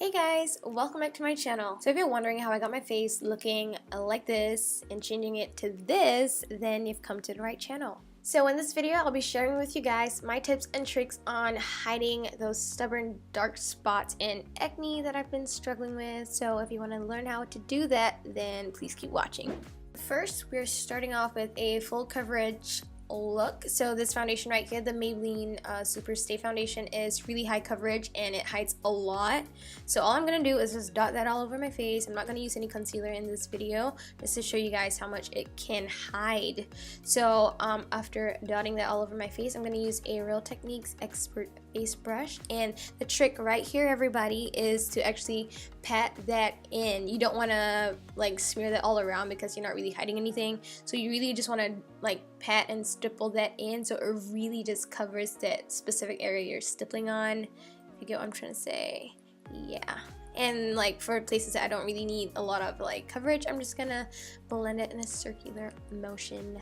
Hey guys, welcome back to my channel. So if you're wondering how I got my face looking like this and changing it to this, then you've come to the right channel. So in this video, I'll be sharing with you guys my tips and tricks on hiding those stubborn dark spots and acne that I've been struggling with. So if you want to learn how to do that, then please keep watching. First, we're starting off with a full coverage look. So this foundation right here, the Maybelline Super Stay Foundation, is really high coverage and it hides a lot. So all I'm gonna do is just dot that all over my face. I'm not gonna use any concealer in this video, just to show you guys how much it can hide. So after dotting that all over my face, I'm gonna use a Real Techniques Expert Face Brush, and the trick right here, everybody, is to actually pat that in. You don't want to like smear that all around because you're not really hiding anything, so you really just want to like pat and stipple that in so it really just covers that specific area you're stippling on, if you get what I'm trying to say. Yeah. And like for places that I don't really need a lot of like coverage, I'm just gonna blend it in a circular motion.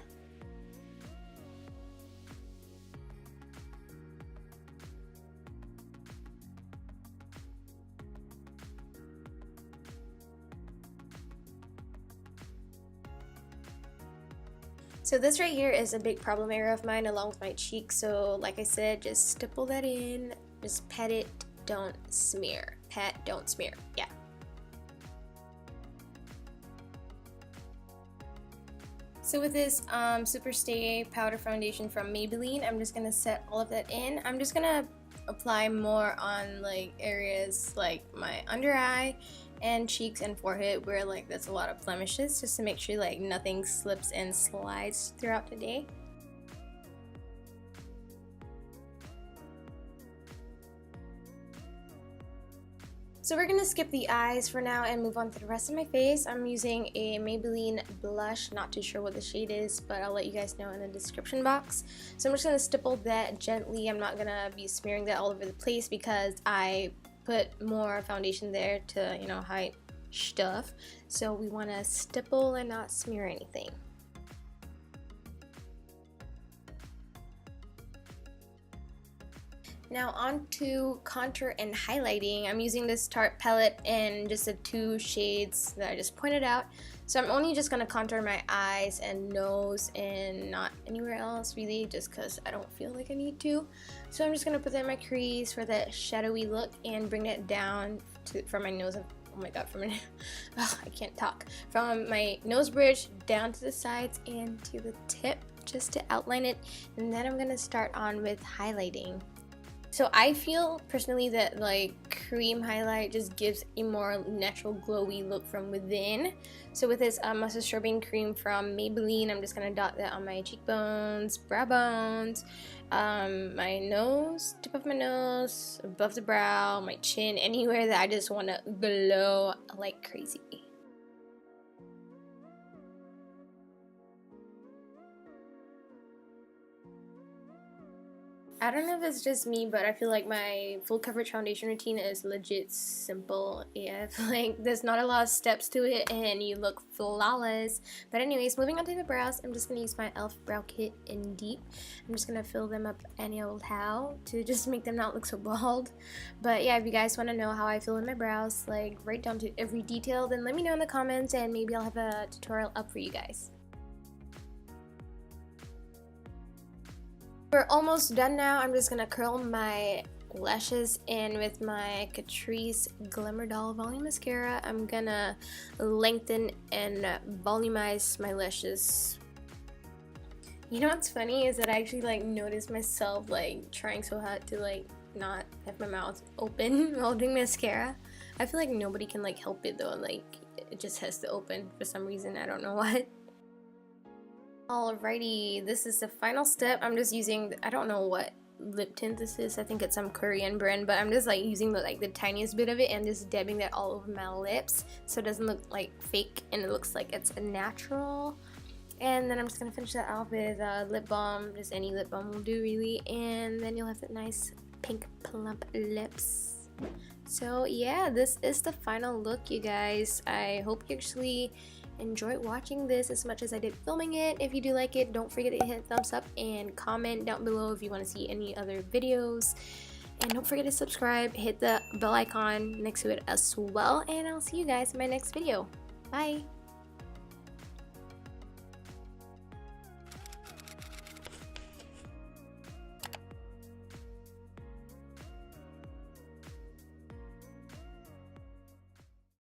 So this right here is a big problem area of mine along with my cheek. So like I said, just stipple that in, just pat it, don't smear. Pat, don't smear, yeah. So with this Super Stay Powder Foundation from Maybelline, I'm just gonna set all of that in. I'm just gonna apply more on like areas like my under eye and cheeks and forehead where like there's a lot of blemishes, just to make sure like nothing slips and slides throughout the day. So we're gonna skip the eyes for now and move on to the rest of my face. I'm using a Maybelline blush, not too sure what the shade is, but I'll let you guys know in the description box. So I'm just gonna stipple that gently. I'm not gonna be smearing that all over the place because I put more foundation there to, you know, hide stuff. So we want to stipple and not smear anything. Now on to contour and highlighting. I'm using this Tarte palette in just the two shades that I just pointed out. So I'm only just going to contour my eyes and nose and not anywhere else really, just because I don't feel like I need to. So I'm just going to put that in my crease for that shadowy look and bring it down from my nose. Oh my god, I can't talk. From my nose bridge down to the sides and to the tip, just to outline it. And then I'm going to start on with highlighting. So I feel personally that like cream highlight just gives a more natural glowy look from within. So with this mustard strawberry cream from Maybelline, I'm just gonna dot that on my cheekbones, brow bones, my nose, tip of my nose, above the brow, my chin, anywhere that I just want to glow like crazy. I don't know if it's just me, but I feel like my full coverage foundation routine is legit simple. Yeah, I feel like there's not a lot of steps to it and you look flawless. But anyways, moving on to the brows, I'm just going to use my e.l.f. brow kit in Deep. I'm just going to fill them up any old how to just make them not look so bald. But yeah, if you guys want to know how I fill in my brows, like right down to every detail, then let me know in the comments and maybe I'll have a tutorial up for you guys. We're almost done now. I'm just gonna curl my lashes in with my Catrice Glimmer Doll Volume Mascara. I'm gonna lengthen and volumize my lashes. You know what's funny is that I actually like noticed myself like trying so hard to like not have my mouth open while doing mascara. I feel like nobody can like help it though, like it just has to open for some reason, I don't know why. Alrighty, this is the final step. I'm just using, I don't know what lip tint this is. I think it's some Korean brand, but I'm just like using the tiniest bit of it and just dabbing that all over my lips so it doesn't look like fake and it looks like it's a natural. And then I'm just gonna finish that off with lip balm. Just any lip balm will do really, and then you'll have that nice pink plump lips. So yeah, this is the final look, you guys. I hope you actually enjoyed watching this as much as I did filming it. If you do like it, don't forget to hit thumbs up and comment down below if you want to see any other videos. And don't forget to subscribe, hit the bell icon next to it as well, and I'll see you guys in my next video. Bye!